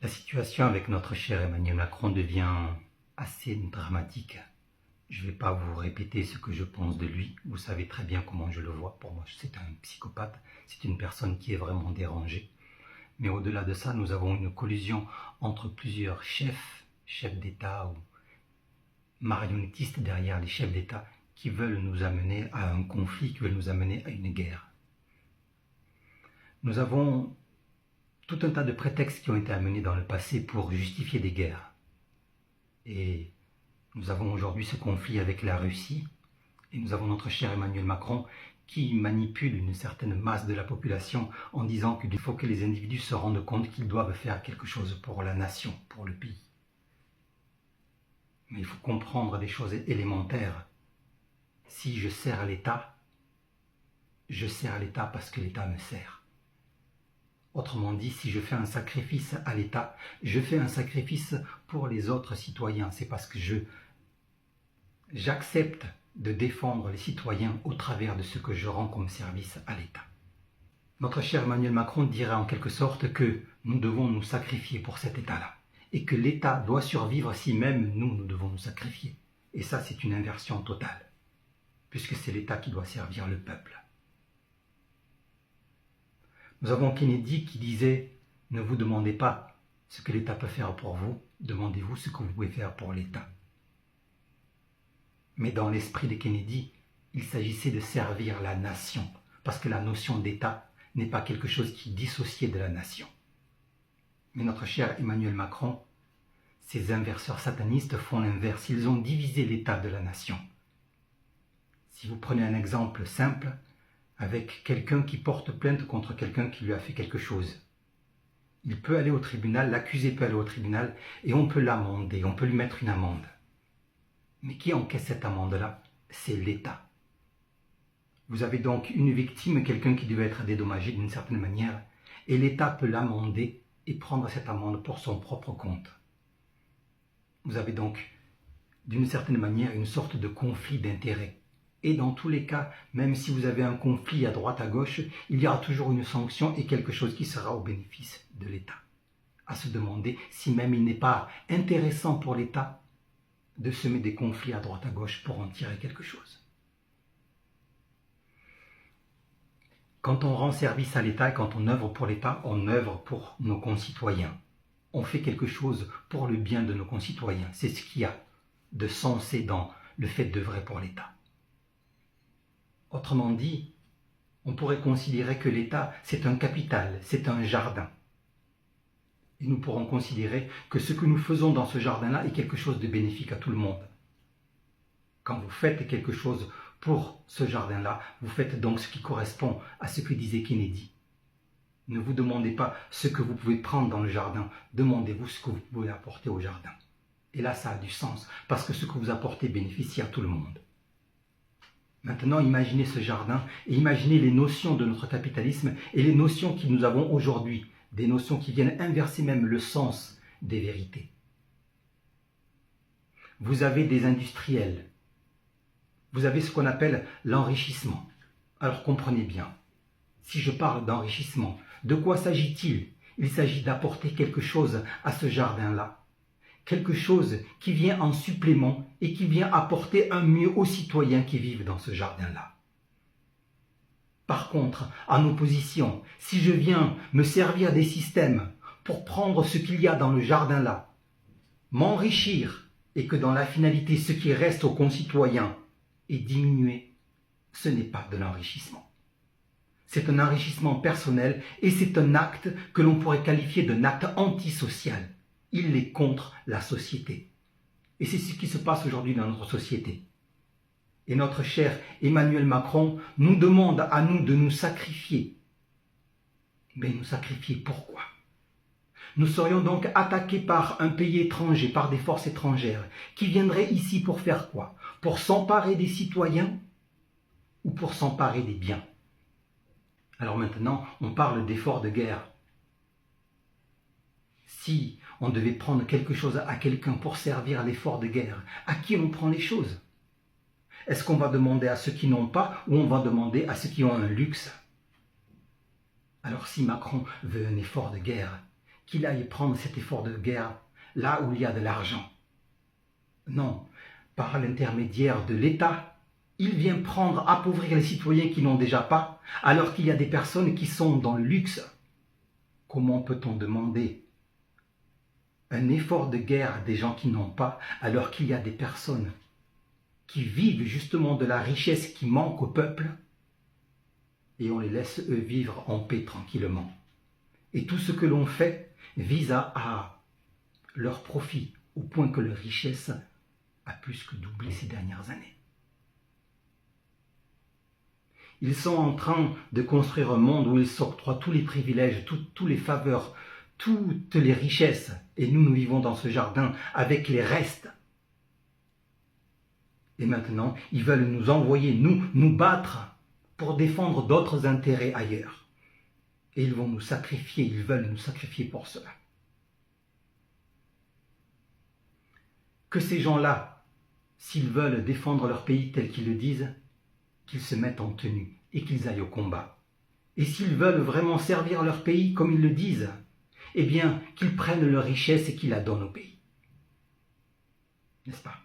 La situation avec notre cher Emmanuel Macron devient assez dramatique. Je ne vais pas vous répéter ce que je pense de lui. Vous savez très bien comment je le vois. Pour moi, c'est un psychopathe. C'est une personne qui est vraiment dérangée. Mais au-delà de ça, nous avons une collision entre plusieurs chefs d'État ou marionnettistes derrière les chefs d'État qui veulent nous amener à un conflit, qui veulent nous amener à une guerre. Nous avons tout un tas de prétextes qui ont été amenés dans le passé pour justifier des guerres. Et nous avons aujourd'hui ce conflit avec la Russie, et nous avons notre cher Emmanuel Macron qui manipule une certaine masse de la population en disant qu'il faut que les individus se rendent compte qu'ils doivent faire quelque chose pour la nation, pour le pays. Mais il faut comprendre des choses élémentaires. Si je sers l'État, je sers l'État parce que l'État me sert. Autrement dit, si je fais un sacrifice à l'État, je fais un sacrifice pour les autres citoyens. C'est parce que j'accepte de défendre les citoyens au travers de ce que je rends comme service à l'État. Notre cher Emmanuel Macron dirait en quelque sorte que nous devons nous sacrifier pour cet État-là et que l'État doit survivre si même nous devons nous sacrifier. Et ça, c'est une inversion totale, puisque c'est l'État qui doit servir le peuple. Nous avons Kennedy qui disait « Ne vous demandez pas ce que l'État peut faire pour vous, demandez-vous ce que vous pouvez faire pour l'État. » Mais dans l'esprit de Kennedy, il s'agissait de servir la nation, parce que la notion d'État n'est pas quelque chose qui est dissocié de la nation. Mais notre cher Emmanuel Macron, ces inverseurs satanistes font l'inverse, ils ont divisé l'État de la nation. Si vous prenez un exemple simple, avec quelqu'un qui porte plainte contre quelqu'un qui lui a fait quelque chose. Il peut aller au tribunal, l'accusé peut aller au tribunal et on peut l'amender, on peut lui mettre une amende. Mais qui encaisse cette amende-là? C'est l'État. Vous avez donc une victime, quelqu'un qui devait être dédommagé d'une certaine manière, et l'État peut l'amender et prendre cette amende pour son propre compte. Vous avez donc, d'une certaine manière, une sorte de conflit d'intérêts. Et dans tous les cas, même si vous avez un conflit à droite, à gauche, il y aura toujours une sanction et quelque chose qui sera au bénéfice de l'État. À se demander si même il n'est pas intéressant pour l'État de semer des conflits à droite, à gauche pour en tirer quelque chose. Quand on rend service à l'État et quand on œuvre pour l'État, on œuvre pour nos concitoyens. On fait quelque chose pour le bien de nos concitoyens. C'est ce qu'il y a de sensé dans le fait d'œuvrer pour l'État. Autrement dit, on pourrait considérer que l'État, c'est un capital, c'est un jardin. Et nous pourrons considérer que ce que nous faisons dans ce jardin-là est quelque chose de bénéfique à tout le monde. Quand vous faites quelque chose pour ce jardin-là, vous faites donc ce qui correspond à ce que disait Kennedy. Ne vous demandez pas ce que vous pouvez prendre dans le jardin, demandez-vous ce que vous pouvez apporter au jardin. Et là, ça a du sens, parce que ce que vous apportez bénéficie à tout le monde. Maintenant, imaginez ce jardin et imaginez les notions de notre capitalisme et les notions que nous avons aujourd'hui, des notions qui viennent inverser même le sens des vérités. Vous avez des industriels, vous avez ce qu'on appelle l'enrichissement. Alors comprenez bien, si je parle d'enrichissement, de quoi s'agit-il? Il s'agit d'apporter quelque chose à ce jardin-là. Quelque chose qui vient en supplément et qui vient apporter un mieux aux citoyens qui vivent dans ce jardin-là. Par contre, en opposition, si je viens me servir des systèmes pour prendre ce qu'il y a dans le jardin-là, m'enrichir et que dans la finalité, ce qui reste aux concitoyens est diminué, ce n'est pas de l'enrichissement. C'est un enrichissement personnel et c'est un acte que l'on pourrait qualifier d'un acte antisocial. Il est contre la société. Et c'est ce qui se passe aujourd'hui dans notre société. Et notre cher Emmanuel Macron nous demande à nous de nous sacrifier. Mais nous sacrifier pourquoi? Nous serions donc attaqués par un pays étranger, par des forces étrangères, qui viendraient ici pour faire quoi? Pour s'emparer des citoyens ou pour s'emparer des biens? Alors maintenant, on parle d'efforts de guerre. Si on devait prendre quelque chose à quelqu'un pour servir l'effort de guerre, à qui on prend les choses? Est-ce qu'on va demander à ceux qui n'ont pas ou on va demander à ceux qui ont un luxe? Alors si Macron veut un effort de guerre, qu'il aille prendre cet effort de guerre là où il y a de l'argent. Non, par l'intermédiaire de l'État, il vient prendre, appauvrir les citoyens qui n'ont déjà pas, alors qu'il y a des personnes qui sont dans le luxe. Comment peut-on demander un effort de guerre à des gens qui n'ont pas, alors qu'il y a des personnes qui vivent justement de la richesse qui manque au peuple, et on les laisse eux vivre en paix tranquillement. Et tout ce que l'on fait vise à leur profit, au point que leur richesse a plus que doublé ces dernières années. Ils sont en train de construire un monde où ils s'octroient tous les privilèges, tous les faveurs, toutes les richesses. Et nous vivons dans ce jardin avec les restes. Et maintenant, ils veulent nous envoyer, nous battre pour défendre d'autres intérêts ailleurs. Et ils vont nous sacrifier, ils veulent nous sacrifier pour cela. Que ces gens-là, s'ils veulent défendre leur pays tel qu'ils le disent, qu'ils se mettent en tenue et qu'ils aillent au combat. Et s'ils veulent vraiment servir leur pays comme ils le disent, eh bien, qu'ils prennent leur richesse et qu'ils la donnent au pays. N'est-ce pas ?